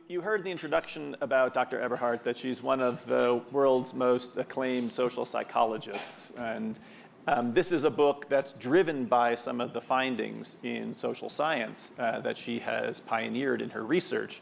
You heard in the introduction about Dr. Eberhardt that she's one of the world's most acclaimed social psychologists. And this is a book that's driven by some of the findings in social science that she has pioneered in her research.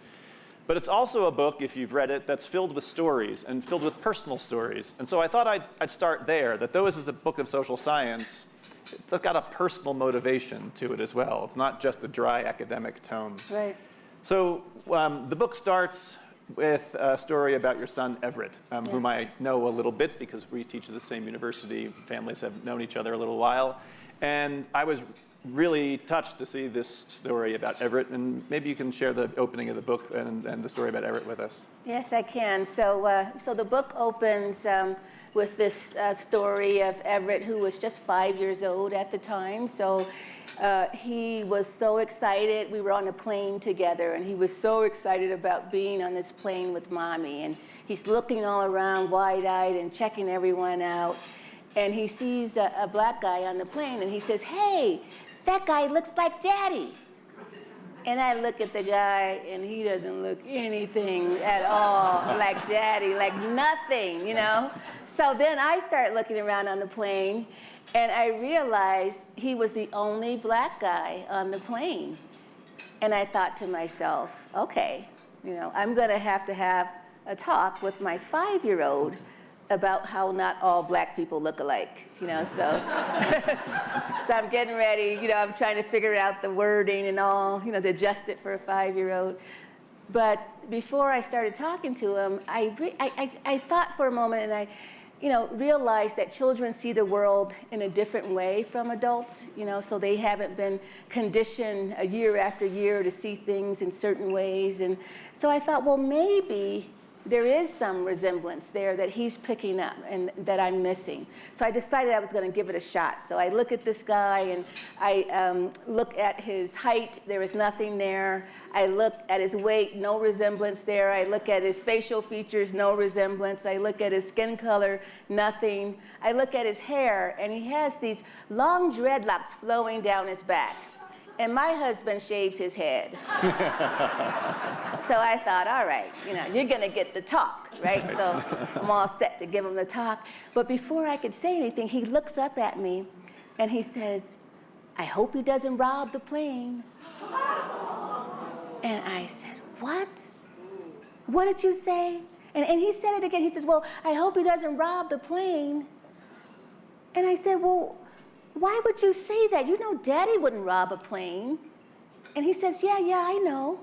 But it's also a book, if you've read it, that's filled with stories and filled with personal stories. And so I thought I'd start there, that though this is a book of social science, it's got a personal motivation to it as well. It's not just a dry academic tone. Right. So the book starts with a story about your son, Everett, whom I know a little bit because we teach at the same university. Families have known each other a little while. And I was really touched to see this story about Everett. And maybe you can share the opening of the book and the story about Everett with us. Yes, I can. So the book opens with this story of Everett, who was just 5 years old at the time. So he was so excited. We were on a plane together, and he was so excited about being on this plane with Mommy. And he's looking all around wide-eyed and checking everyone out. And he sees a black guy on the plane, and he says, "Hey, that guy looks like Daddy." And I look at the guy, and he doesn't look anything at all like Daddy, like nothing, you know? So then I start looking around on the plane, and I realized he was the only black guy on the plane. And I thought to myself, okay, you know, I'm gonna have to have a talk with my 5-year-old about how not all black people look alike, you know, so. So I'm getting ready, you know, I'm trying to figure out the wording and all, you know, to adjust it for a 5-year-old. But before I started talking to him, I thought for a moment, and I, you know, realized that children see the world in a different way from adults, you know, so they haven't been conditioned year after year to see things in certain ways. And so I thought, well, maybe there is some resemblance there that he's picking up and that I'm missing. So I decided I was going to give it a shot. So I look at this guy, and I look at his height. There is nothing there. I look at his weight, no resemblance there. I look at his facial features, no resemblance. I look at his skin color, nothing. I look at his hair, and he has these long dreadlocks flowing down his back. And my husband shaves his head. So I thought, all right, you know, you're gonna get the talk, right? So I'm all set to give him the talk. But before I could say anything, he looks up at me and he says, "I hope he doesn't rob the plane." And I said, "What? What did you say?" And he said it again. He says, "Well, I hope he doesn't rob the plane." And I said, "Well, why would you say that? You know Daddy wouldn't rob a plane." And he says, yeah, I know.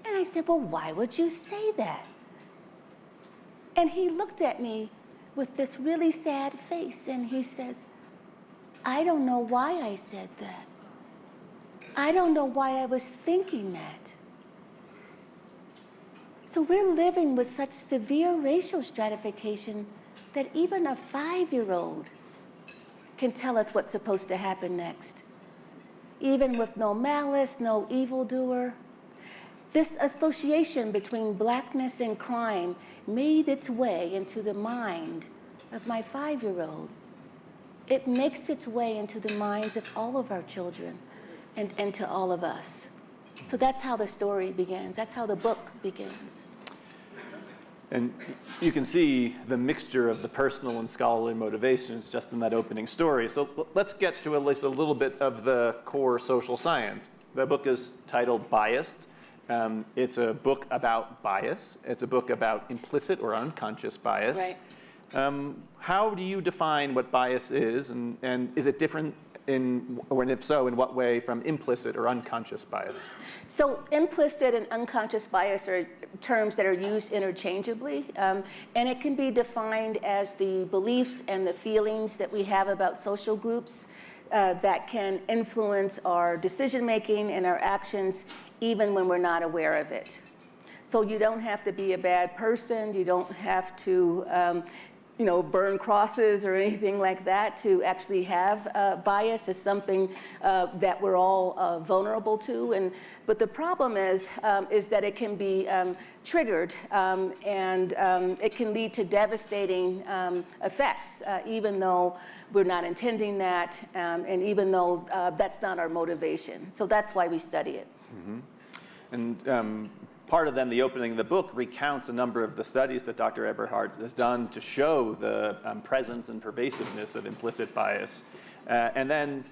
And I said, "Well, why would you say that?" And he looked at me with this really sad face, and he says, "I don't know why I said that. I don't know why I was thinking that." So we're living with such severe racial stratification that even a 5-year-old can tell us what's supposed to happen next, even with no malice, no evildoer. This association between blackness and crime made its way into the mind of my 5-year-old. It makes its way into the minds of all of our children and to all of us. So that's how the story begins. That's how the book begins. And you can see the mixture of the personal and scholarly motivations just in that opening story. So let's get to at least a little bit of the core social science. The book is titled Biased. It's a book about bias. It's a book about implicit or unconscious bias. Right. How do you define what bias is, and is it different or if so, in what way from implicit or unconscious bias? So implicit and unconscious bias are terms that are used interchangeably, and it can be defined as the beliefs and the feelings that we have about social groups that can influence our decision-making and our actions even when we're not aware of it. So you don't have to be a bad person, you don't have to burn crosses or anything like that to actually have bias. Is something that we're all vulnerable to. But the problem is that it can be triggered and it can lead to devastating effects, even though we're not intending that and even though that's not our motivation. So that's why we study it. Mm-hmm. And part of then the opening of the book recounts a number of the studies that Dr. Eberhardt has done to show the presence and pervasiveness of implicit bias. And then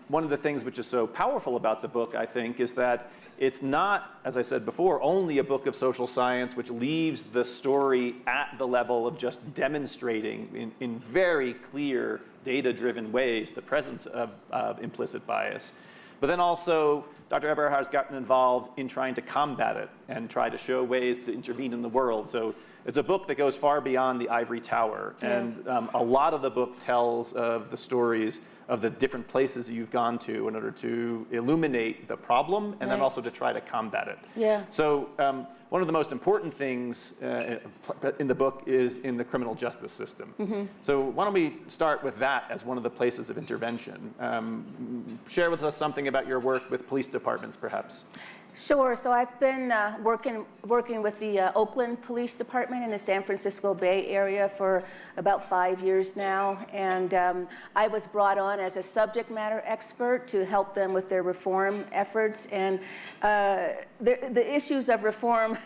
one of the things which is so powerful about the book, I think, is that it's not, as I said before, only a book of social science which leaves the story at the level of just demonstrating in very clear, data-driven ways the presence of implicit bias. But then also, Dr. Eberhardt has gotten involved in trying to combat it and try to show ways to intervene in the world. So it's a book that goes far beyond the ivory tower. Yeah. And a lot of the book tells of the stories of the different places you've gone to in order to illuminate the problem and then also to try to combat it. Yeah. So one of the most important things in the book is in the criminal justice system. Mm-hmm. So why don't we start with that as one of the places of intervention. Share with us something about your work with police departments, perhaps. Sure. So I've been working with the Oakland Police Department in the San Francisco Bay Area for about 5 years now. And I was brought on as a subject matter expert to help them with their reform efforts. And the issues of reform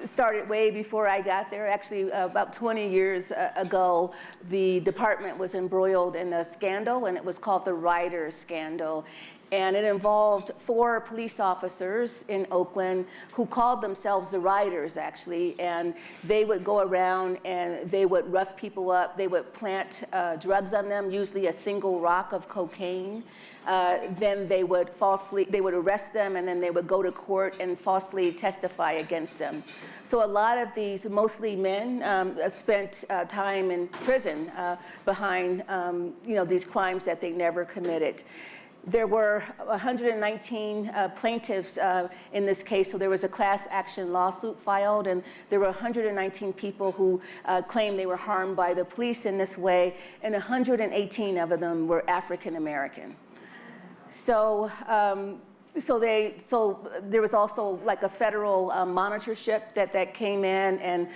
started way before I got there. Actually, about 20 years ago, the department was embroiled in a scandal, and it was called the Ryder scandal. And it involved 4 police officers in Oakland who called themselves the Riders, actually. And they would go around and they would rough people up. They would plant drugs on them, usually a single rock of cocaine. Then they would arrest them, and then they would go to court and falsely testify against them. So a lot of these, mostly men, spent time in prison behind these crimes that they never committed. There were 119 plaintiffs in this case, so there was a class action lawsuit filed, and there were 119 people who claimed they were harmed by the police in this way, and 118 of them were African American. So there was also like a federal monitorship that came in, and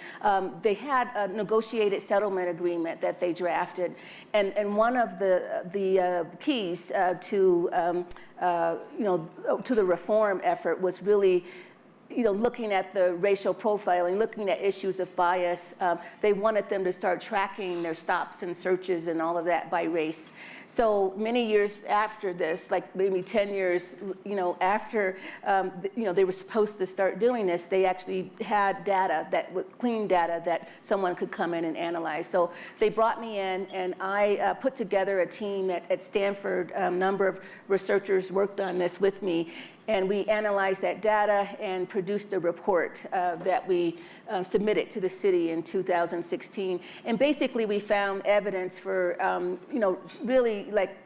they had a negotiated settlement agreement that they drafted, and one of the keys to the reform effort was really looking at the racial profiling, looking at issues of bias. They wanted them to start tracking their stops and searches and all of that by race. So many years after this, like maybe 10 years, after they were supposed to start doing this, they actually had clean data that someone could come in and analyze. So they brought me in, and I put together a team at Stanford. A number of researchers worked on this with me. And we analyzed that data and produced a report that we submitted to the city in 2016. And basically, we found evidence for, really like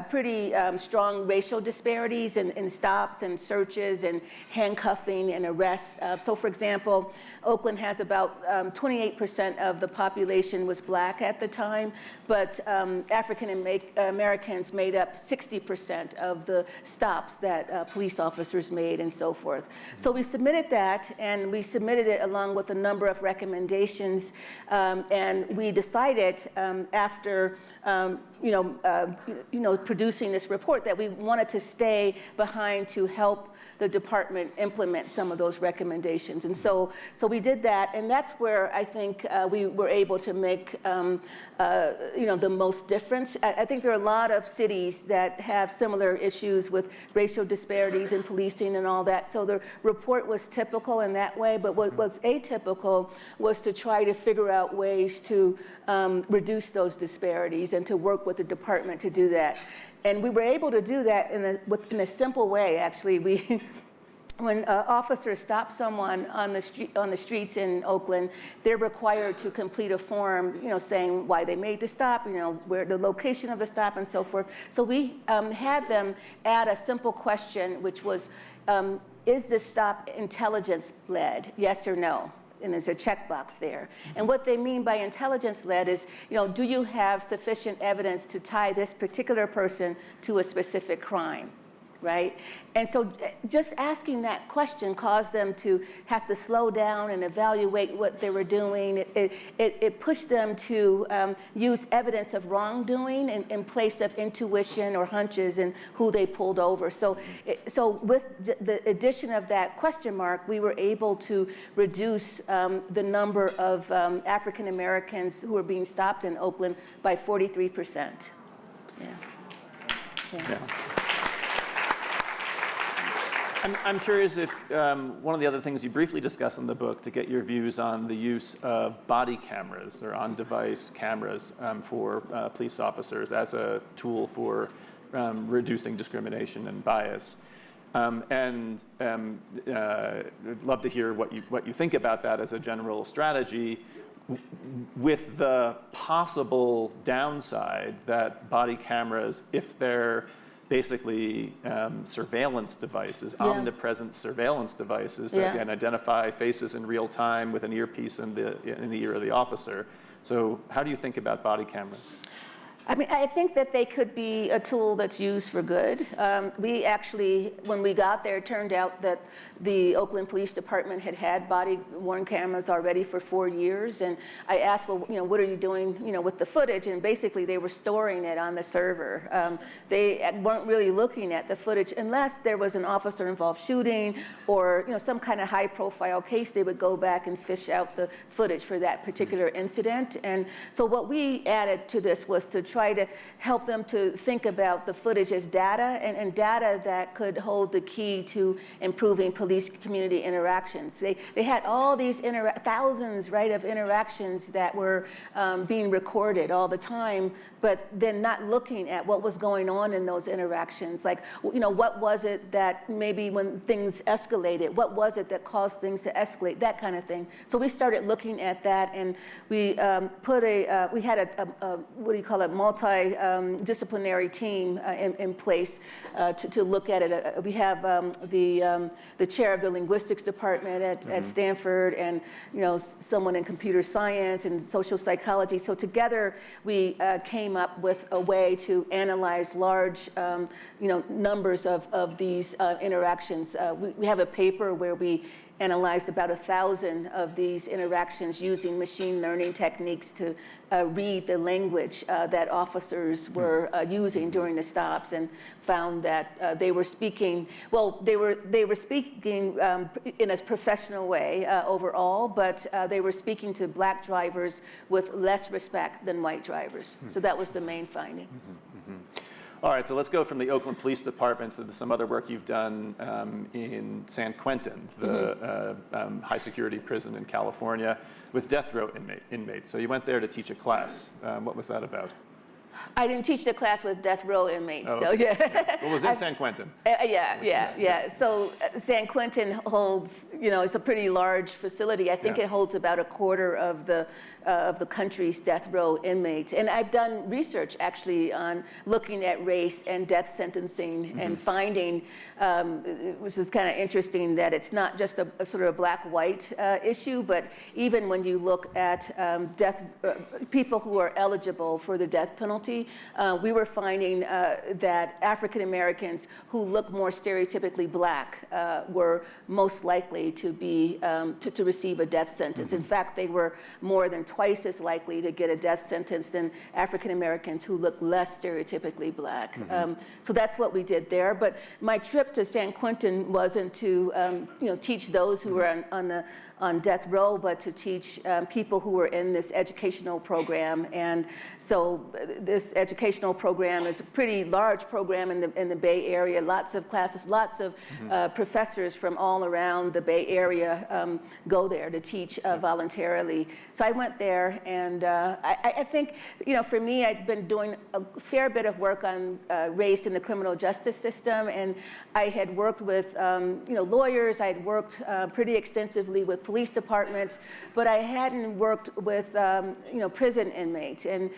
pretty strong racial disparities in stops and searches and handcuffing and arrests. So for example, Oakland has about 28% of the population was black at the time, but African Americans made up 60% of the stops that police officers made and so forth. So we submitted that, and we submitted it along with a number of recommendations, and we decided after producing this report that we wanted to stay behind to help the department implement some of those recommendations. And so we did that, and that's where I think we were able to make the most difference. I think there are a lot of cities that have similar issues with racial disparities in policing and all that. So the report was typical in that way, but what was atypical was to try to figure out ways to reduce those disparities and to work with the department to do that. And we were able to do that in a simple way, actually. When officers stop someone on the streets in Oakland, they're required to complete a form, saying why they made the stop, where the location of the stop, and so forth. So we had them add a simple question, which was, is this stop intelligence-led, yes or no? And there's a checkbox there. And what they mean by intelligence-led is, do you have sufficient evidence to tie this particular person to a specific crime? right? And so just asking that question caused them to have to slow down and evaluate what they were doing. It pushed them to use evidence of wrongdoing in place of intuition or hunches and who they pulled over. So with the addition of that question mark, we were able to reduce the number of African Americans who were being stopped in Oakland by 43%. Yeah. I'm curious if one of the other things you briefly discuss in the book, to get your views on the use of body cameras or on-device cameras for police officers as a tool for reducing discrimination and bias. I'd love to hear what you think about that as a general strategy, with the possible downside that body cameras, if they're basically surveillance devices, omnipresent surveillance devices that can identify faces in real time with an earpiece in the ear of the officer. So how do you think about body cameras? I mean, I think that they could be a tool that's used for good. We actually, when we got there, it turned out that the Oakland Police Department had body-worn cameras already for 4 years. And I asked, well, what are you doing, with the footage? And basically, they were storing it on the server. They weren't really looking at the footage unless there was an officer-involved shooting or, some kind of high-profile case. They would go back and fish out the footage for that particular incident. And so what we added to this was to try to help them to think about the footage as data and data that could hold the key to improving police community interactions. They had all these thousands, of interactions that were being recorded all the time, but then not looking at what was going on in those interactions. Like, what was it that maybe when things escalated, what was it that caused things to escalate, that kind of thing. So we started looking at that, and we we had a multidisciplinary team in place to look at it. We have the chair of the linguistics department at Stanford, and someone in computer science and social psychology. So together we came up with a way to analyze large numbers of these interactions. We have a paper where we analyzed about 1,000 of these interactions using machine learning techniques to read the language that officers were using during the stops, and found that they were speaking, they were speaking in a professional way overall, but they were speaking to black drivers with less respect than white drivers. So that was the main finding. All right, so let's go from the Oakland Police Department to some other work you've done in San Quentin, the high security prison in California, with death row inmates. So you went there to teach a class. What was that about? I didn't teach the class with death row inmates, though. Yeah. Well, it was in San Quentin. Yeah. So San Quentin holds, it's a pretty large facility. I think it holds about a quarter of the country's death row inmates. And I've done research actually on looking at race and death sentencing and finding, which is kind of interesting, that it's not just a sort of black-white issue, but even when you look at people who are eligible for the death penalty, we were finding that African Americans who look more stereotypically black were most likely to be to receive a death sentence. In fact, they were more than twice as likely to get a death sentence than African Americans who look less stereotypically black. So that's what we did there. But my trip to San Quentin wasn't to teach those who were on death row, but to teach people who were in this educational program. And so this educational program is a pretty large program in the Bay Area. Lots of classes, lots of professors from all around the Bay Area go there to teach voluntarily. So I went there, and I think, for me, I'd been doing a fair bit of work on race in the criminal justice system, and I had worked with lawyers. I had worked pretty extensively with police departments, but I hadn't worked with prison inmates, and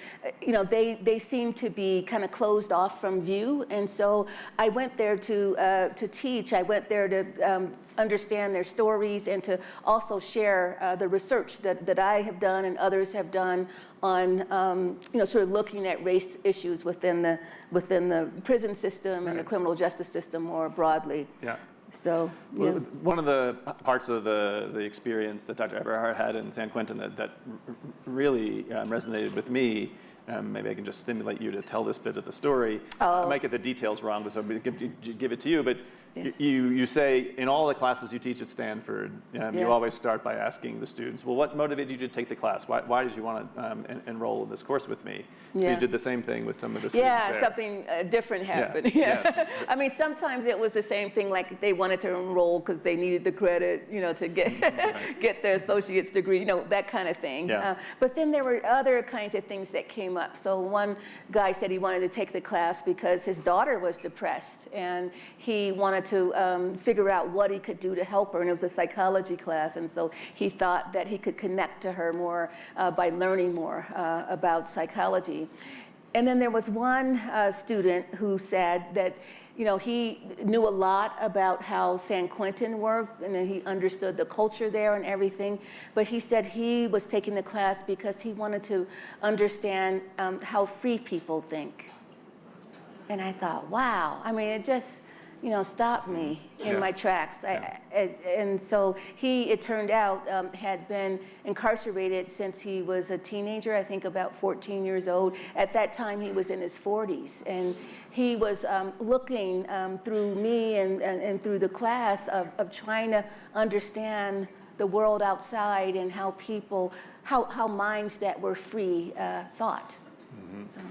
they they seemed to be kind of closed off from view. And so I went there to teach. I went there to understand their stories and to also share the research that I have done and others have done on sort of looking at race issues within the prison system and the criminal justice system more broadly. Yeah. So one of the parts of the experience that Dr. Eberhardt had in San Quentin that really resonated with me. Maybe I can just stimulate you to tell this bit of the story. I might get the details wrong, so I'm going to give it to you. But you say in all the classes you teach at Stanford, you always start by asking the students, well, what motivated you to take the class? Why did you want to enroll in this course with me? So you did the same thing with some of the students there. Something different happened. Yes. I mean, sometimes it was the same thing, like they wanted to enroll because they needed the credit, to get their associate's degree, that kind of thing. Yeah. But then there were other kinds of things that came up. So one guy said he wanted to take the class because his daughter was depressed, and he wanted to figure out what he could do to help her, and it was a psychology class, and so he thought that he could connect to her more by learning more about psychology. And then there was one student who said that he knew a lot about how San Quentin worked, and he understood the culture there and everything. But he said he was taking the class because he wanted to understand how free people think. And I thought, wow. I mean, it just stopped me in my tracks. And so he, it turned out, had been incarcerated since he was a teenager, I think about 14 years old. At that time, he was in his 40s. And he was looking through me and through the class of trying to understand the world outside and how people, how minds that were free thought. Mm-hmm. So.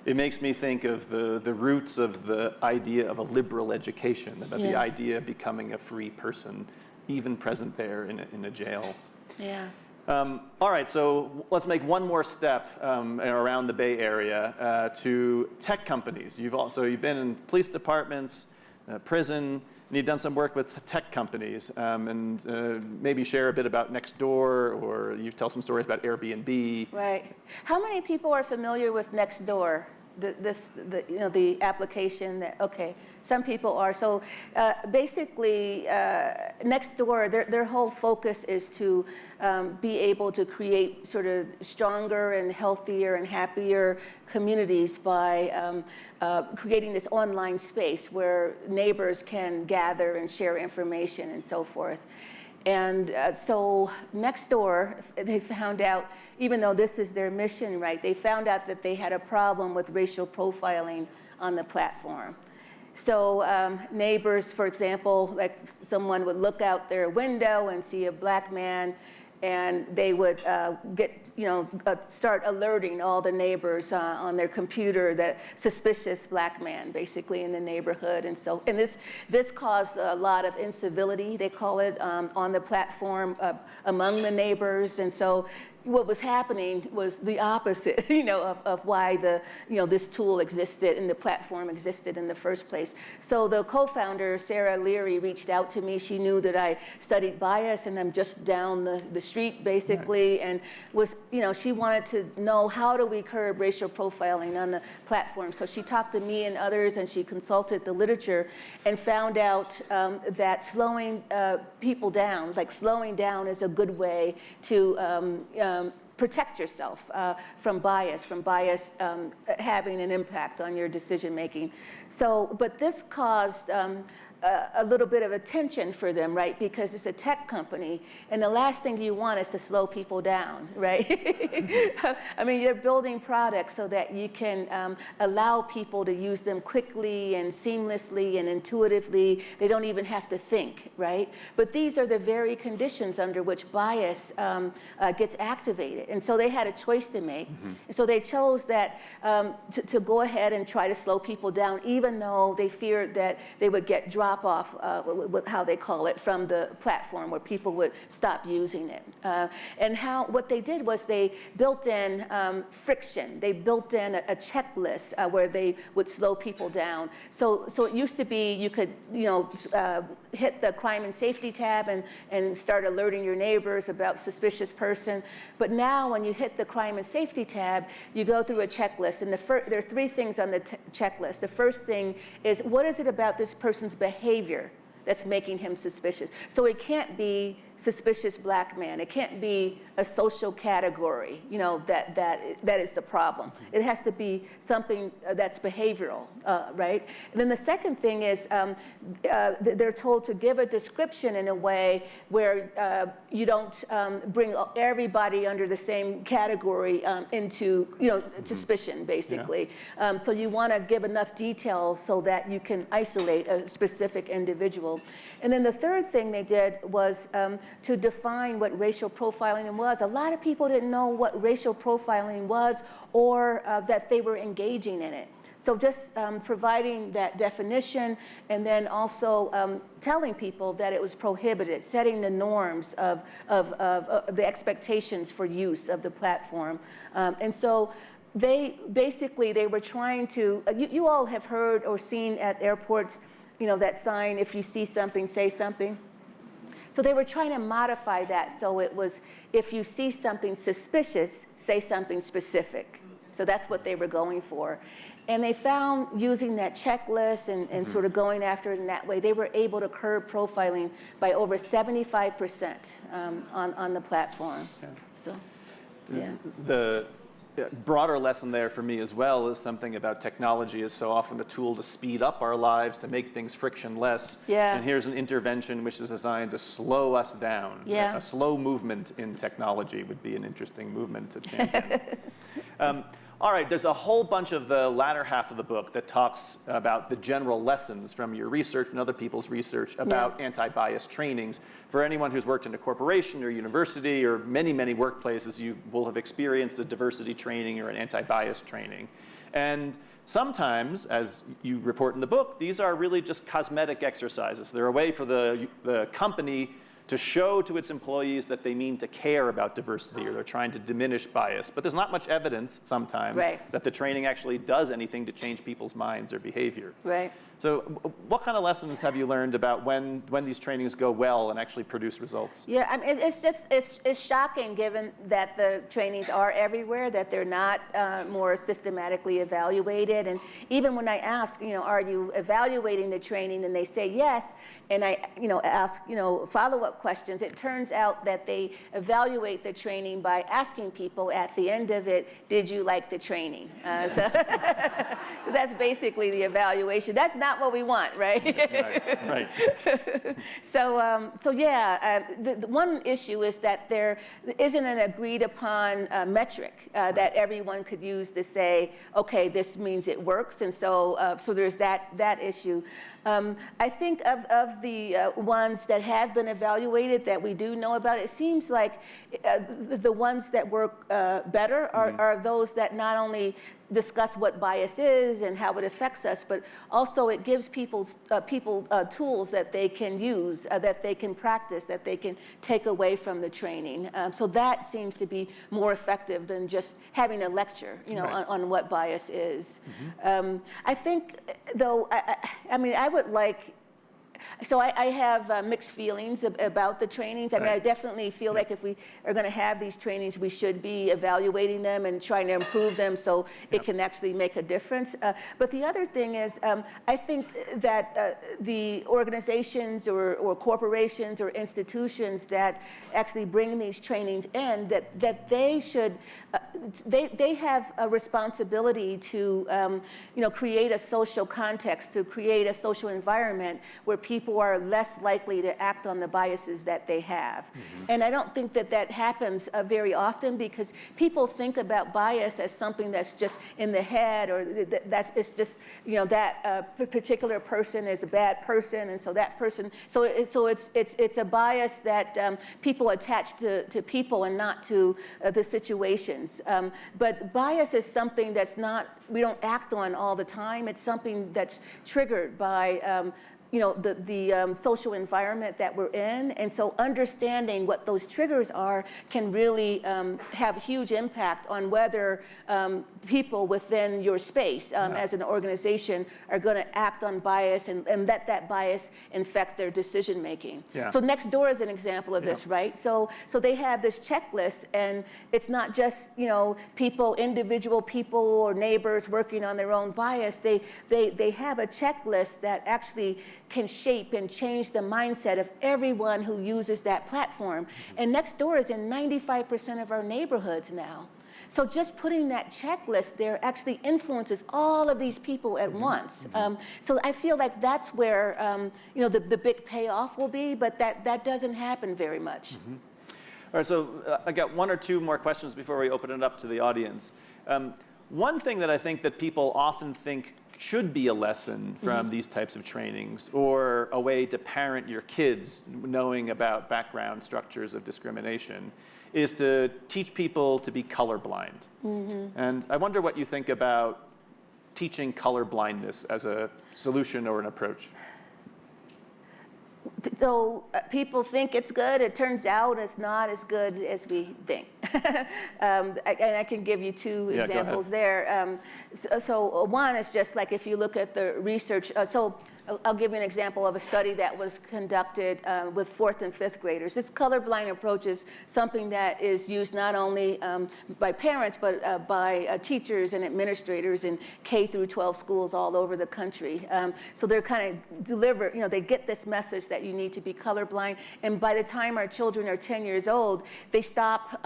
It makes me think of the roots of the idea of a liberal education, about the idea of becoming a free person, even present there in a jail. Yeah. All right, so let's make one more step around the Bay Area to tech companies. You've been in police departments, prison, and you've done some work with tech companies, and maybe share a bit about Nextdoor, or you tell some stories about Airbnb. Right. How many people are familiar with Nextdoor? The application that, okay, some people are. So basically, Nextdoor, their whole focus is to be able to create sort of stronger and healthier and happier communities by creating this online space where neighbors can gather and share information and so forth. And so Nextdoor, they found out, even though this is their mission, right, they found out that they had a problem with racial profiling on the platform. So neighbors, for example, like someone would look out their window and see a black man, and they would start alerting all the neighbors on their computer that suspicious black man, basically, in the neighborhood. And this caused a lot of incivility, they call it, on the platform among the neighbors. And so what was happening was the opposite, of why this tool existed and the platform existed in the first place. So the co-founder, Sarah Leary, reached out to me. She knew that I studied bias, and I'm just down the street, basically, and was, she wanted to know, how do we curb racial profiling on the platform? So she talked to me and others, and she consulted the literature and found out that slowing people down, like slowing down, is a good way to protect yourself from bias having an impact on your decision making. So, but this caused a little bit of attention for them, right? Because it's a tech company, and the last thing you want is to slow people down, right? I mean, you're building products so that you can allow people to use them quickly and seamlessly and intuitively. They don't even have to think, right? But these are the very conditions under which bias gets activated. And so they had a choice to make. Mm-hmm. And so they chose that to go ahead and try to slow people down, even though they feared that they would get dropped drop-off, how they call it, from the platform where people would stop using it. And what they did was they built in friction. They built in a checklist where they would slow people down. So it used to be you could, hit the crime and safety tab and start alerting your neighbors about suspicious person. But now when you hit the crime and safety tab, you go through a checklist. And there are 3 things on the checklist. The first thing is, what is it about this person's behavior that's making him suspicious? So it can't be suspicious black man. It can't be a social category, that is the problem. It has to be something that's behavioral, right? And then the second thing is they're told to give a description in a way where you don't bring everybody under the same category into, suspicion, basically. So you want to give enough detail so that you can isolate a specific individual. And then the third thing they did was to define what racial profiling was. A lot of people didn't know what racial profiling was or that they were engaging in it. So just providing that definition and then also telling people that it was prohibited, setting the norms of the expectations for use of the platform. And so they were trying to, you all have heard or seen at airports, that sign, if you see something, say something. So they were trying to modify that so it was, if you see something suspicious, say something specific. So that's what they were going for. And they found using that checklist and sort of going after it in that way, they were able to curb profiling by over 75% on the platform. Okay. So, yeah. The broader lesson there for me as well is something about technology is so often a tool to speed up our lives, to make things frictionless. Yeah. And here's an intervention which is designed to slow us down. Yeah. A slow movement in technology would be an interesting movement to champion. All right, there's a whole bunch of the latter half of the book that talks about the general lessons from your research and other people's research about anti-bias trainings. For anyone who's worked in a corporation or university or many, many workplaces, you will have experienced a diversity training or an anti-bias training. And sometimes, as you report in the book, these are really just cosmetic exercises. They're a way for the company to show to its employees that they mean to care about diversity or they're trying to diminish bias. But there's not much evidence sometimes that the training actually does anything to change people's minds or behavior. Right. So what kind of lessons have you learned about when these trainings go well and actually produce results? Yeah, I mean, it's shocking given that the trainings are everywhere, that they're not more systematically evaluated. And even when I ask, are you evaluating the training, and they say yes, and I, ask, follow-up questions, it turns out that they evaluate the training by asking people at the end of it, did you like the training? So that's basically the evaluation. That's not what we want, right? Right. The one issue is that there isn't an agreed upon metric that everyone could use to say, okay, this means it works, and so there's that issue. I think of the ones that have been evaluated that we do know about, it seems like the ones that work better are those that not only discuss what bias is and how it affects us, but also it gives people tools that they can use, that they can practice, that they can take away from the training. So that seems to be more effective than just having a lecture, on what bias is. I think, though, I would like. So I have mixed feelings about the trainings. I mean, I definitely feel like if we are going to have these trainings, we should be evaluating them and trying to improve them so it can actually make a difference. But the other thing is, I think that the organizations or corporations or institutions that actually bring these trainings in, that they should, they have a responsibility to, create a social context, to create a social environment where people are less likely to act on the biases that they have. And I don't think that happens very often, because people think about bias as something that's just in the head, or it's just, that particular person is a bad person, and so that person, so it's a bias that people attach to people and not to the situations. But bias is something that's not, we don't act on all the time. It's something that's triggered by the social environment that we're in. And so understanding what those triggers are can really have a huge impact on whether people within your space as an organization are going to act on bias and let that bias infect their decision making. Yeah. So Nextdoor is an example of this, right? So they have this checklist, and it's not just individual people or neighbors working on their own bias. They have a checklist that actually can shape and change the mindset of everyone who uses that platform. And Nextdoor is in 95% of our neighborhoods now. So just putting that checklist there actually influences all of these people at once. So I feel like that's where the big payoff will be, but that doesn't happen very much. All right, so I got one or two more questions before we open it up to the audience. One thing that I think that people often think should be a lesson from these types of trainings, or a way to parent your kids knowing about background structures of discrimination, is to teach people to be colorblind. And I wonder what you think about teaching colorblindness as a solution or an approach. So people think it's good. It turns out it's not as good as we think. And I can give you two examples there. So one is just like if you look at the research. So I'll give you an example of a study that was conducted with 4th and 5th graders. This colorblind approach is something that is used not only by parents, but by teachers and administrators in K through 12 schools all over the country. So they're kind of they get this message that you need to be colorblind. And by the time our children are 10 years old, they stop,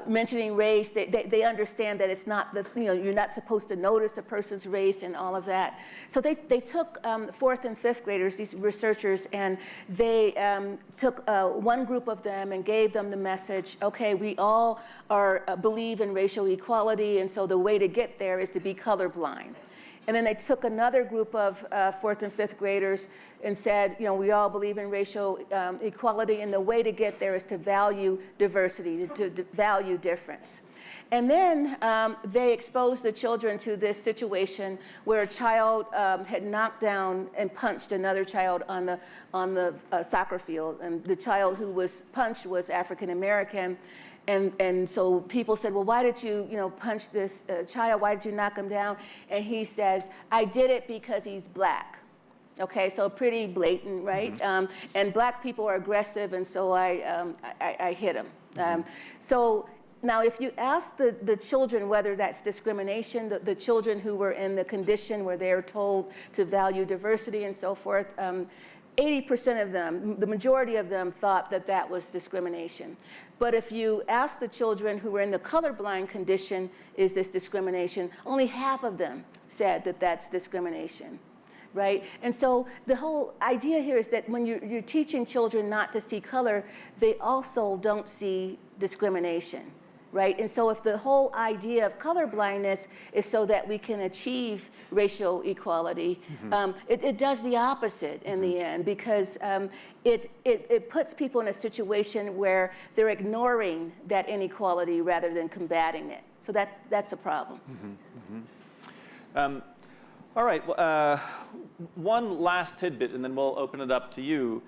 mentioning race. They understand that it's not you're not supposed to notice a person's race and all of that. So they took 4th and 5th graders, these researchers, and they took one group of them and gave them the message, okay, we all believe in racial equality, and so the way to get there is to be colorblind. And then they took another group of 4th and 5th graders and said, we all believe in racial equality, and the way to get there is to value diversity, to value difference. And then they exposed the children to this situation where a child had knocked down and punched another child on the soccer field, and the child who was punched was African American. And so people said, well, why did you punch this child? Why did you knock him down? And he says, I did it because he's black. Okay, so pretty blatant, right? And black people are aggressive, and so I hit him. So now, if you ask the children whether that's discrimination, the children who were in the condition where they're told to value diversity and so forth, 80% of them, the majority of them, thought that that was discrimination. But if you ask the children who were in the colorblind condition, is this discrimination? Only half of them said that that's discrimination. Right? And so the whole idea here is that when you're teaching children not to see color, they also don't see discrimination. Right? And so if the whole idea of colorblindness is so that we can achieve racial equality, it does the opposite in the end, because it puts people in a situation where they're ignoring that inequality rather than combating it. So that's a problem. All right, one last tidbit, and then we'll open it up to you.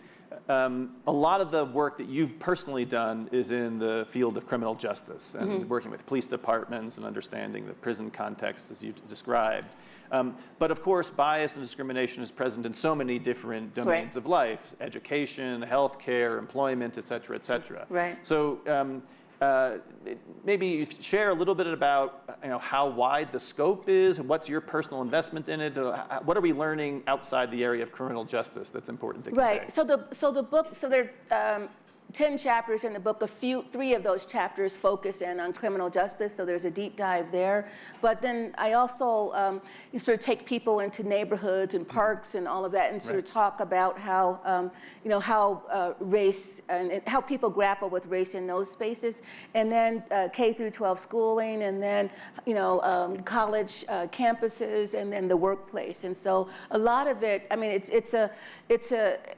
A lot of the work that you've personally done is in the field of criminal justice and working with police departments and understanding the prison context as you described. But of course, bias and discrimination is present in so many different domains of life: education, healthcare, employment, et cetera, et cetera. Right. So maybe share a little bit about how wide the scope is, and what's your personal investment in it. What are we learning outside the area of criminal justice that's important to convey? Right. So the book. So there are 10 chapters in the book. 3 of those chapters focus in on criminal justice. So there's a deep dive there. But then I also sort of take people into neighborhoods and parks and all of that, and sort of talk about how how race and how people grapple with race in those spaces, and then K through 12 schooling, and then college campuses, and then the workplace. And so a lot of it, I mean, it's a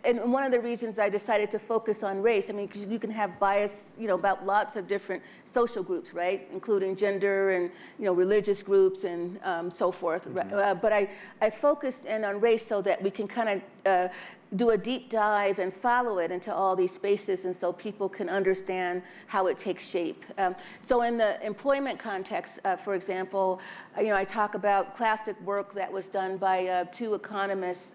and one of the reasons I decided to focus on race, I mean, mean, 'cause you can have bias, about lots of different social groups, right? Including gender and, religious groups and so forth. But I focused in on race so that we can kind of do a deep dive and follow it into all these spaces, and so people can understand how it takes shape. So in the employment context, for example, I talk about classic work that was done by two economists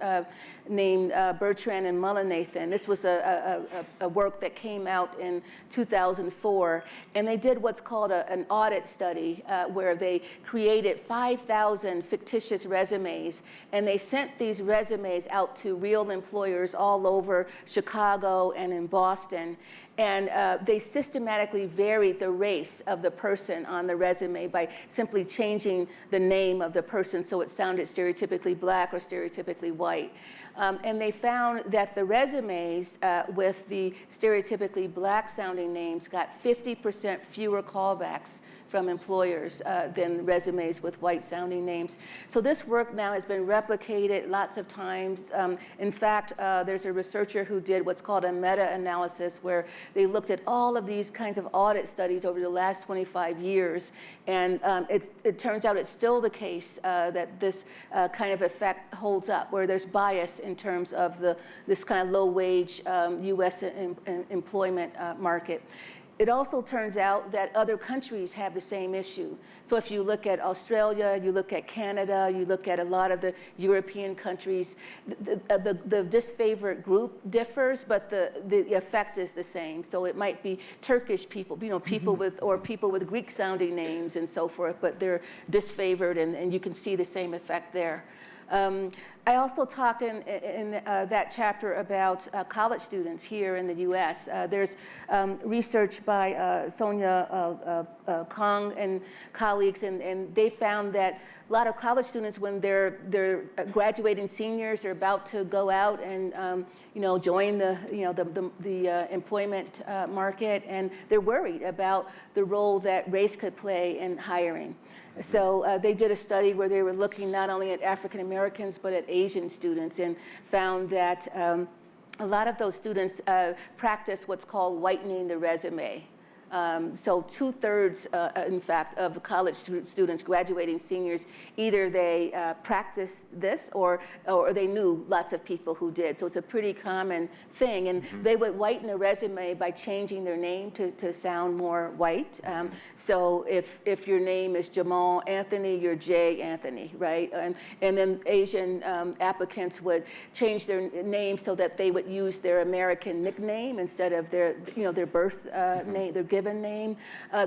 named Bertrand and Mullinathon. This was a work that came out in 2004, and they did what's called an audit study where they created 5,000 fictitious resumes, and they sent these resumes out to real employers all over Chicago and in Boston. And they systematically varied the race of the person on the resume by simply changing the name of the person so it sounded stereotypically black or stereotypically white. And they found that the resumes with the stereotypically black sounding names got 50% fewer callbacks from employers than resumes with white sounding names. So this work now has been replicated lots of times. In fact, there's a researcher who did what's called a meta-analysis where they looked at all of these kinds of audit studies over the last 25 years. And it turns out it's still the case that this kind of effect holds up, where there's bias in terms of this kind of low-wage US employment market. It also turns out that other countries have the same issue. So if you look at Australia, you look at Canada, you look at a lot of the European countries, the disfavored group differs, but the effect is the same. So it might be Turkish people, people with Greek-sounding names and so forth, but they're disfavored, and you can see the same effect there. I also talk in that chapter about college students here in the U.S. There's research by Sonia Kong and colleagues, and they found that a lot of college students, when they're graduating seniors, are about to go out and join the employment market, and they're worried about the role that race could play in hiring. So they did a study where they were looking not only at African Americans but at Asian students, and found that a lot of those students practice what's called whitening the resume. So 2/3, in fact, of the college students graduating seniors, either they practiced this or they knew lots of people who did. So it's a pretty common thing. And they would whiten a resume by changing their name to sound more white. So if your name is Jamal Anthony, you're Jay Anthony, right? And then Asian applicants would change their name so that they would use their American nickname instead of their birth name, their given name.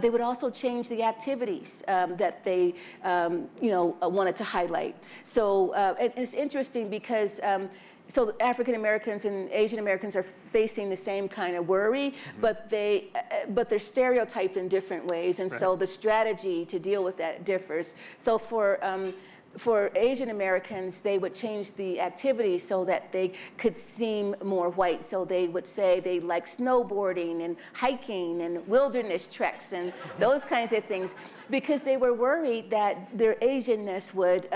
They would also change the activities that they wanted to highlight. So it's interesting because so African Americans and Asian Americans are facing the same kind of worry, but they're stereotyped in different ways, and so the strategy to deal with that differs. So for Asian Americans, they would change the activities so that they could seem more white. So they would say they like snowboarding and hiking and wilderness treks and those kinds of things, because they were worried that their Asianness would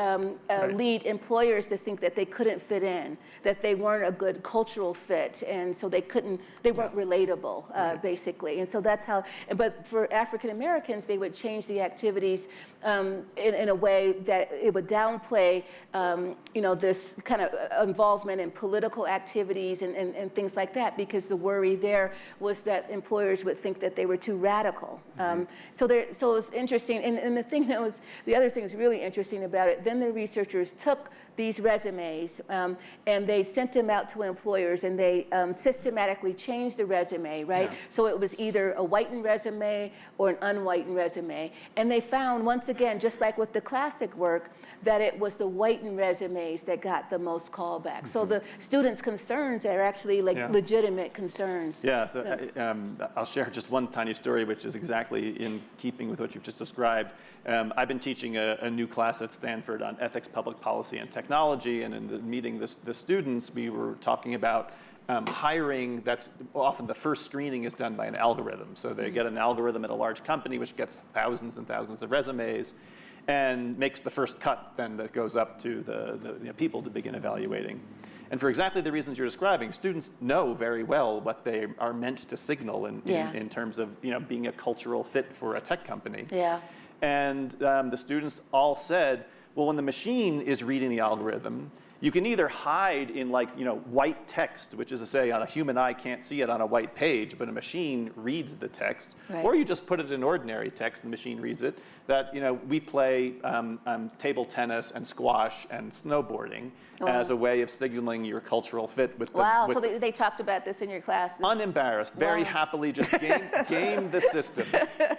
lead employers to think that they couldn't fit in, that they weren't a good cultural fit, and so they weren't relatable, basically. And so that's how, but for African Americans, they would change the activities in a way that it would downplay, this kind of involvement in political activities and things like that, because the worry there was that employers would think that they were too radical. So it was interesting. And the other thing that's really interesting about it, then the researchers took these resumes and they sent them out to employers, and they systematically changed the resume, right? Yeah. So it was either a whitened resume or an unwhitened resume. And they found, once again, just like with the classic work, that it was the whitened resumes that got the most callbacks. So the students' concerns are actually legitimate concerns. Yeah, so I'll share just one tiny story, which is exactly in keeping with what you've just described. I've been teaching a new class at Stanford on ethics, public policy, and technology, and in the meeting the students, we were talking about hiring. That's often the first screening is done by an algorithm. So they get an algorithm at a large company which gets thousands and thousands of resumes and makes the first cut then that goes up to the people to begin evaluating. And for exactly the reasons you're describing, students know very well what they are meant to signal in terms of being a cultural fit for a tech company. Yeah. And the students all said, well, when the machine is reading the algorithm, you can either hide in white text, which is to say a human eye can't see it on a white page, but a machine reads the text, right. Or you just put it in ordinary text and the machine reads it, that we play table tennis and squash and snowboarding as a way of signaling your cultural fit with the... Wow, so they talked about this in your class? Unembarrassed, very happily just game the system.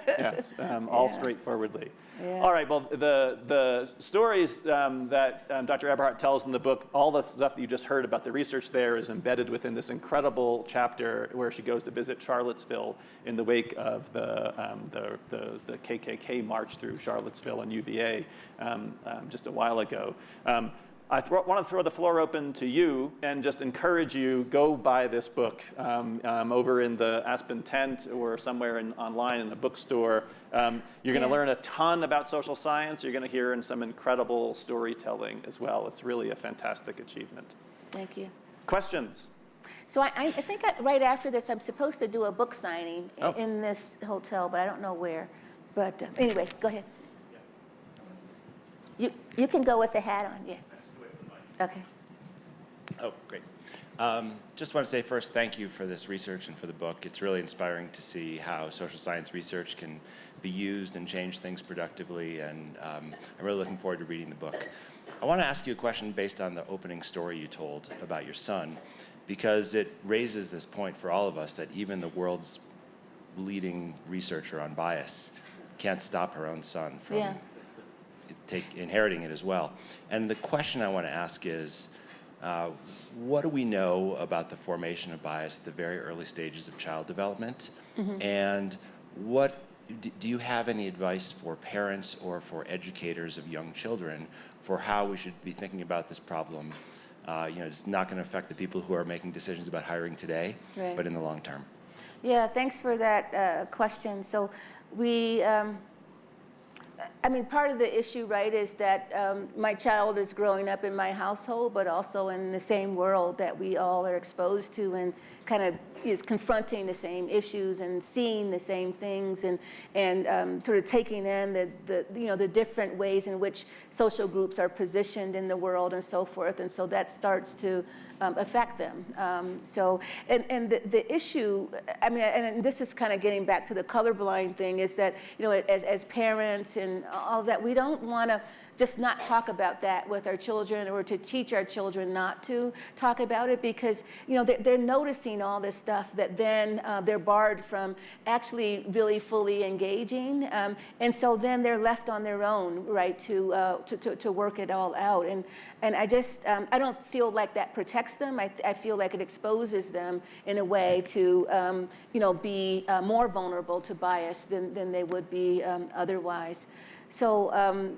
Yes, all straightforwardly. Yeah. All right, well, the stories that Dr. Eberhardt tells in the book, all the stuff that you just heard about the research there is embedded within this incredible chapter where she goes to visit Charlottesville in the wake of the KKK march through Charlottesville and UVA just a while ago. I want to throw the floor open to you and just encourage you, go buy this book over in the Aspen tent or somewhere online in a bookstore. You're going to learn a ton about social science. You're going to hear some incredible storytelling as well. It's really a fantastic achievement. Thank you. Questions? So I think right after this, I'm supposed to do a book signing in this hotel, but I don't know where. But anyway, go ahead. You can go with the hat on, yeah. Okay. Oh, great. Just want to say first, thank you for this research and for the book. It's really inspiring to see how social science research can be used and change things productively, and I'm really looking forward to reading the book. I want to ask you a question based on the opening story you told about your son, because it raises this point for all of us that even the world's leading researcher on bias can't stop her own son from inheriting it as well. And the question I want to ask is, what do we know about the formation of bias at the very early stages of child development? Mm-hmm. And do you have any advice for parents or for educators of young children for how we should be thinking about this problem? It's not going to affect the people who are making decisions about hiring today, right. but in the long term. Yeah, thanks for that question. So part of the issue, right, is that my child is growing up in my household, but also in the same world that we all are exposed to, and kind of is confronting the same issues and seeing the same things, and sort of taking in the different ways in which social groups are positioned in the world and so forth, and so that starts to affect them. The issue, and this is kind of getting back to the colorblind thing, is that as parents and all that, we don't want to just not talk about that with our children, or to teach our children not to talk about it, because they're noticing all this stuff that then they're barred from actually really fully engaging, and so then they're left on their own, right, to work it all out. And I just I don't feel like that protects them. I feel like it exposes them in a way to be more vulnerable to bias than they would be otherwise. So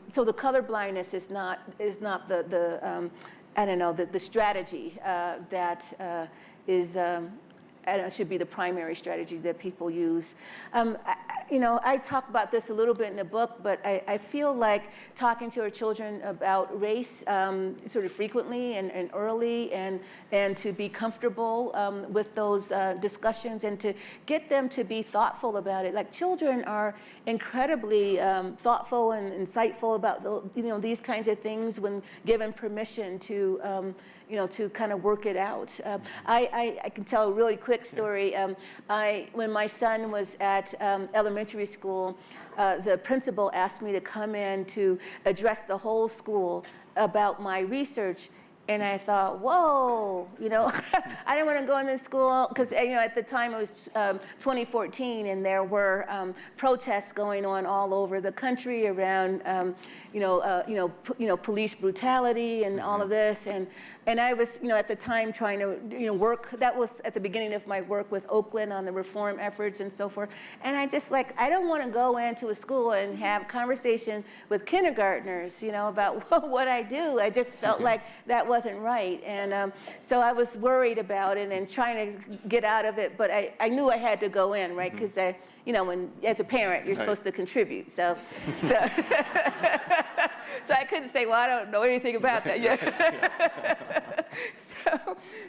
the colorblindness is not the strategy that should be the primary strategy that people use. I talk about this a little bit in the book, but I feel like talking to our children about race sort of frequently and early, and to be comfortable with those discussions, and to get them to be thoughtful about it. Like, children are incredibly thoughtful and insightful about these kinds of things when given permission to kind of work it out. I can tell a really quick story. When my son was at elementary school, the principal asked me to come in to address the whole school about my research. And I thought, whoa, I didn't want to go into school, because at the time it was 2014, and there were protests going on all over the country around police brutality and all of this, and I was at the time trying to work. That was at the beginning of my work with Oakland on the reform efforts and so forth. And I just I don't want to go into a school and have conversation with kindergartners, about what I do. I just felt like that wasn't right, and so I was worried about it and trying to get out of it. But I knew I had to go in, right? Because when as a parent you're supposed to contribute. So I couldn't say, well, I don't know anything about that yet.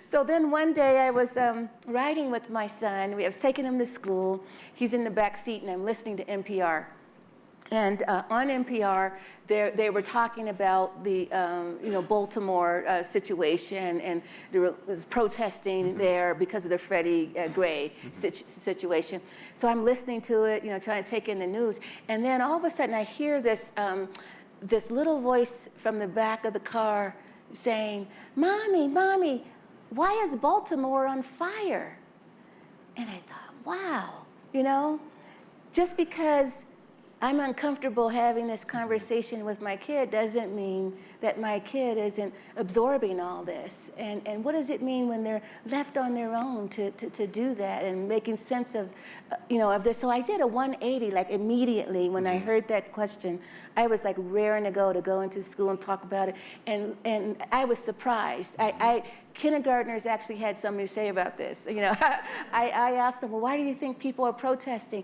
So then one day I was riding with my son. I was taking him to school. He's in the back seat, and I'm listening to NPR. And on NPR, they were talking about the Baltimore situation, and there was protesting there because of the Freddie Gray situation. So I'm listening to it, trying to take in the news, and then all of a sudden I hear this little voice from the back of the car saying, "Mommy, Mommy, why is Baltimore on fire?" And I thought, wow, just because I'm uncomfortable having this conversation with my kid doesn't mean that my kid isn't absorbing all this. And what does it mean when they're left on their own to do that and making sense of, of this? So I did a 180, like immediately when I heard that question. I was like raring to go into school and talk about it. And I was surprised. Kindergartners actually had something to say about this. I asked them, well, why do you think people are protesting?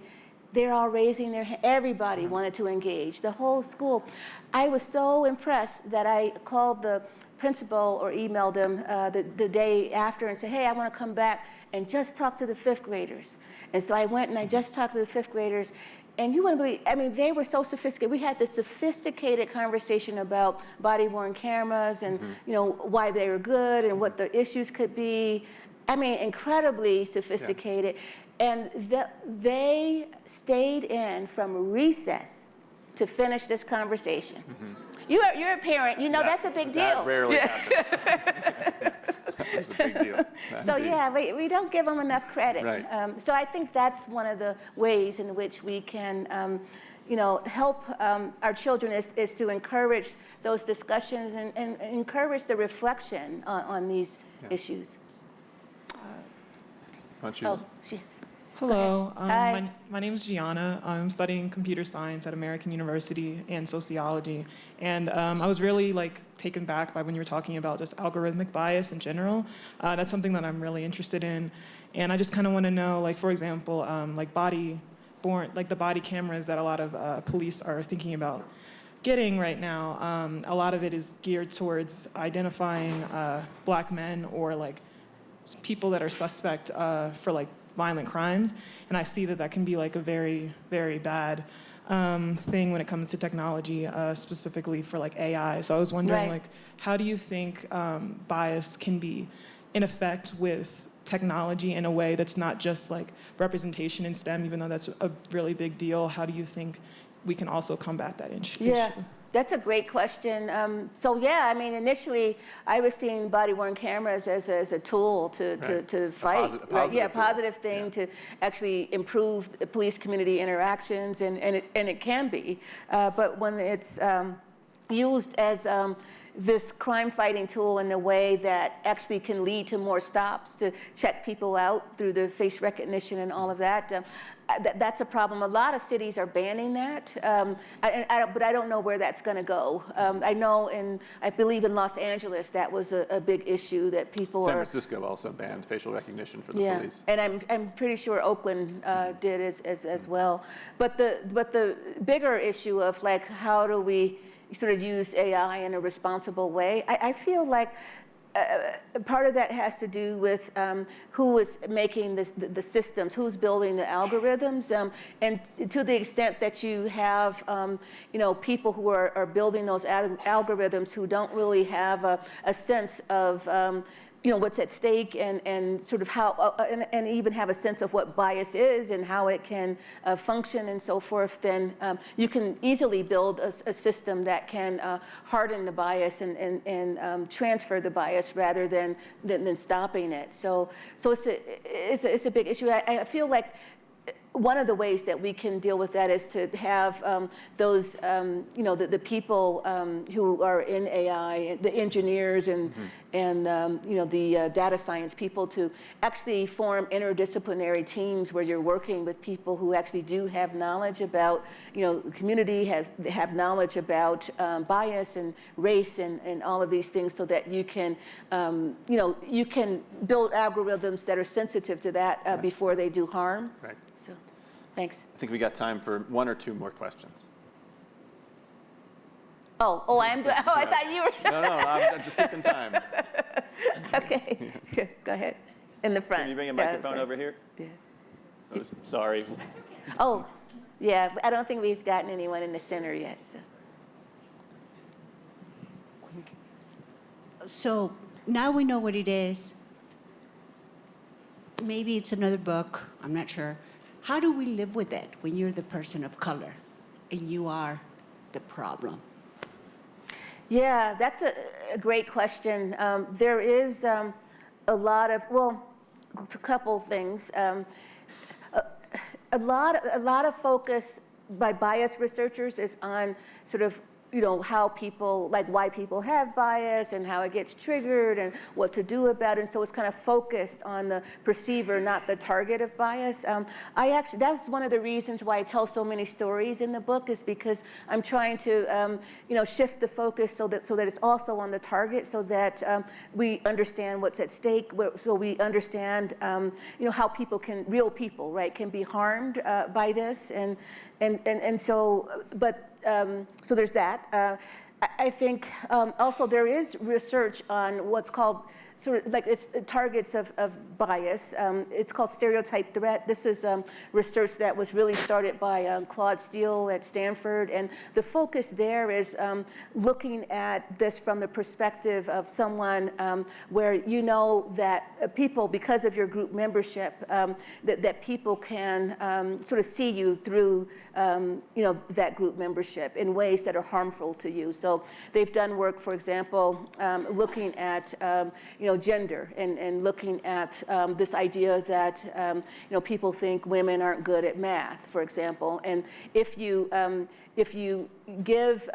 They're all raising their hand. Everybody wanted to engage, the whole school. I was so impressed that I called the principal or emailed him the day after and said, hey, I want to come back and just talk to the fifth graders. And so I went and I just talked to the fifth graders. And you wouldn't believe, they were so sophisticated. We had this sophisticated conversation about body-worn cameras and why they were good and what the issues could be. Incredibly sophisticated. Yeah. And they stayed in from recess to finish this conversation. You're a parent, that's a big deal. That rarely happens. That's a big deal. So we don't give them enough credit. Right. So I think that's one of the ways in which we can help our children is to encourage those discussions and encourage the reflection on these issues. Yes. Hello, Hi. my name is Gianna. I'm studying computer science at American University and sociology. And I was really taken back by when you were talking about just algorithmic bias in general. That's something that I'm really interested in. And I just kind of want to know, for example, the body cameras that a lot of police are thinking about getting right now. A lot of it is geared towards identifying black men or people that are suspect for violent crimes, and I see that can be a very, very bad thing when it comes to technology, specifically for AI. So I was wondering, how do you think bias can be in effect with technology in a way that's not just representation in STEM, even though that's a really big deal? How do you think we can also combat that issue? Yeah. That's a great question. Initially I was seeing body-worn cameras as a tool to fight. Positive thing to actually improve the police community interactions, and it can be. But when it's used as this crime-fighting tool in a way that actually can lead to more stops to check people out through the face recognition and all of that, that's a problem. A lot of cities are banning that, but I don't know where that's going to go. I believe in Los Angeles that was a big issue that people San Francisco also banned facial recognition for the police. And I'm pretty sure Oakland did as well. But the bigger issue of how do we sort of use AI in a responsible way, I feel like part of that has to do with who is making the systems, who's building the algorithms, and to the extent that you have people who are building those algorithms who don't really have a sense of what's at stake and sort of how, and even have a sense of what bias is and how it can function and so forth, then you can easily build a system that can harden the bias and transfer the bias rather than stopping it. So it's a big issue. I feel like one of the ways that we can deal with that is to have those, the people who are in AI, the engineers and the data science people, to actually form interdisciplinary teams where you're working with people who actually do have knowledge about, the community, have knowledge about bias and race and all of these things, so that you can, you can build algorithms that are sensitive to that before they do harm. Right. So, thanks. I think we got time for one or two more questions. I thought you were. No, I'm just keeping time. Okay, go ahead. In the front. Can you bring a Yeah, microphone sorry. over here? Yeah. Oh, sorry. Oh, yeah, I don't think we've gotten anyone in the center yet, so. So now we know what it is. Maybe it's another book, I'm not sure. How do we live with it when you're the person of color and you are the problem? Yeah, that's a great question. There is a lot of, well, a couple things. A lot of focus by bias researchers is on sort of, how people, like why people have bias and how it gets triggered and what to do about it. And so it's kind of focused on the perceiver, not the target of bias. That's one of the reasons why I tell so many stories in the book, is because I'm trying to, shift the focus so that it's also on the target, so that we understand what's at stake, so we understand, how real people, right, can be harmed by this. And so, so there's that. I think also there is research on what's called sort of like it's targets of bias. It's called stereotype threat. This is research that was really started by Claude Steele at Stanford. And the focus there is looking at this from the perspective of someone where you know that people, because of your group membership, that people can sort of see you through that group membership in ways that are harmful to you. So they've done work, for example, looking at gender and looking at this idea that people think women aren't good at math, for example. And if you give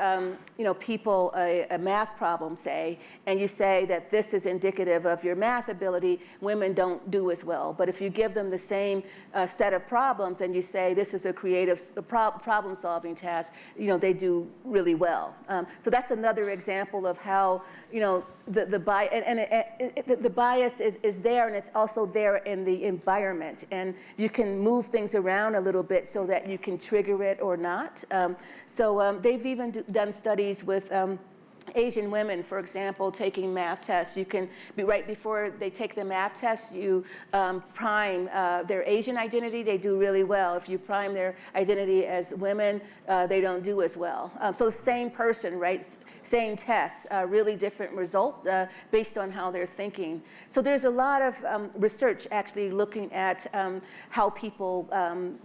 people a math problem, say, and you say that this is indicative of your math ability, women don't do as well. But if you give them the same set of problems and you say this is a creative problem-solving task, they do really well. So that's another example of how the bias is there, and it's also there in the environment, and you can move things around a little bit so that you can trigger it or not. So they've even done studies with Asian women, for example, taking math tests. You can be right before they take the math test, you prime their Asian identity, they do really well. If you prime their identity as women, they don't do as well. So the same person, right? Same tests, really different result based on how they're thinking. So there's a lot of research actually looking at how people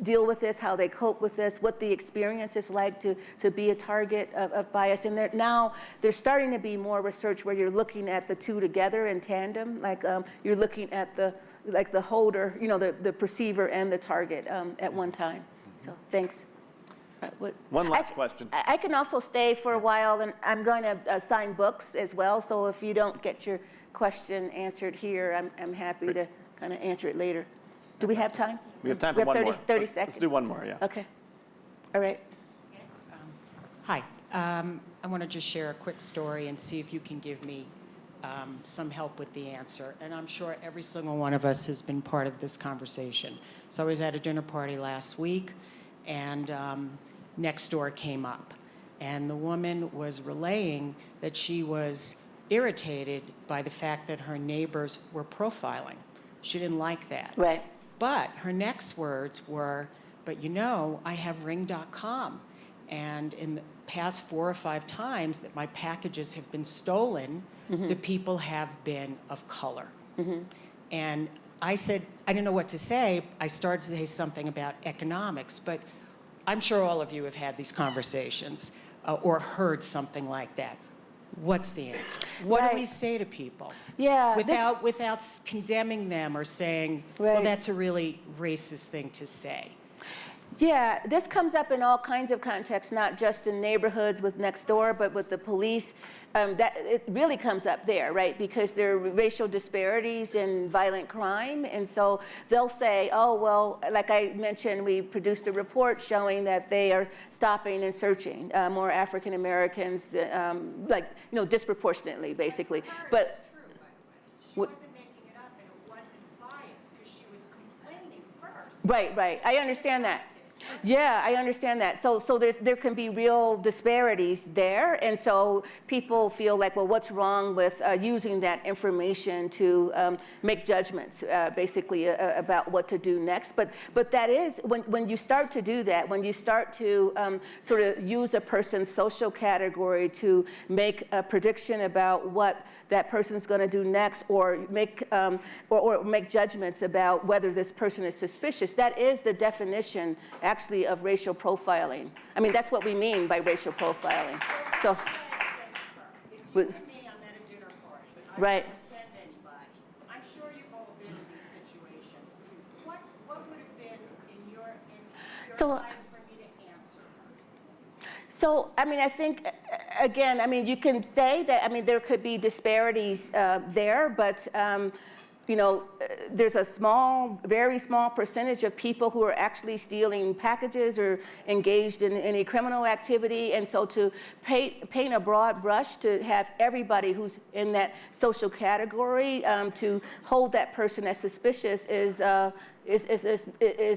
deal with this, how they cope with this, what the experience is like to be a target of bias. And there's starting to be more research where you're looking at the two together in tandem, like you're looking at the holder, the perceiver and the target at one time. So thanks. One last question. I can also stay for a while, and I'm going to sign books as well. So if you don't get your question answered here, I'm happy to kind of answer it later. Do we have time? We have time for one 30 more. 30 seconds. Let's do one more, yeah. Okay. All right. Hi. I want to just share a quick story and see if you can give me some help with the answer. And I'm sure every single one of us has been part of this conversation. So I was at a dinner party last week, and next door came up. And the woman was relaying that she was irritated by the fact that her neighbors were profiling. She didn't like that. Right. But her next words were, but I have ring.com. And in the past 4 or 5 times that my packages have been stolen, the people have been of color. And I said, I didn't know what to say. I started to say something about economics, but I'm sure all of you have had these conversations or heard something like that. What's the answer? What do we say to people? Yeah. Without condemning them or saying, well, that's a really racist thing to say. Yeah, this comes up in all kinds of contexts, not just in neighborhoods with next door, but with the police. It really comes up there, right? Because there are racial disparities in violent crime. And so they'll say, oh, well, like I mentioned, we produced a report showing that they are stopping and searching more African Americans, disproportionately, basically. But She wasn't making it up, and it wasn't biased because she was complaining first. Right. I understand that. Yeah, I understand that. So there can be real disparities there, and so people feel like, well, what's wrong with using that information to make judgments, basically, about what to do next? But that is, when you start to do that, when you start to sort of use a person's social category to make a prediction about what that person's going to do next, or make judgments about whether this person is suspicious. That is the definition, actually, of racial profiling. I mean, that's what we mean by racial profiling. So, If you and me, I'm at a dinner party. Right. I don't offend anybody. I'm sure you've all been in these situations. What would have been in your So- advice for me to answer? So, I mean, I think, again, I mean, you can say that, I mean, there could be disparities there, but, you know, there's a small, very small percentage of people who are actually stealing packages or engaged in any criminal activity. And so to paint a broad brush, to have everybody who's in that social category to hold that person as suspicious is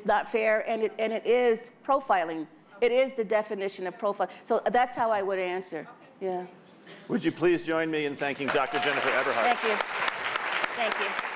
not fair, and it is profiling. It is the definition of profile. So that's how I would answer. Yeah. Would you please join me in thanking Dr. Jennifer Eberhardt? Thank you. Thank you.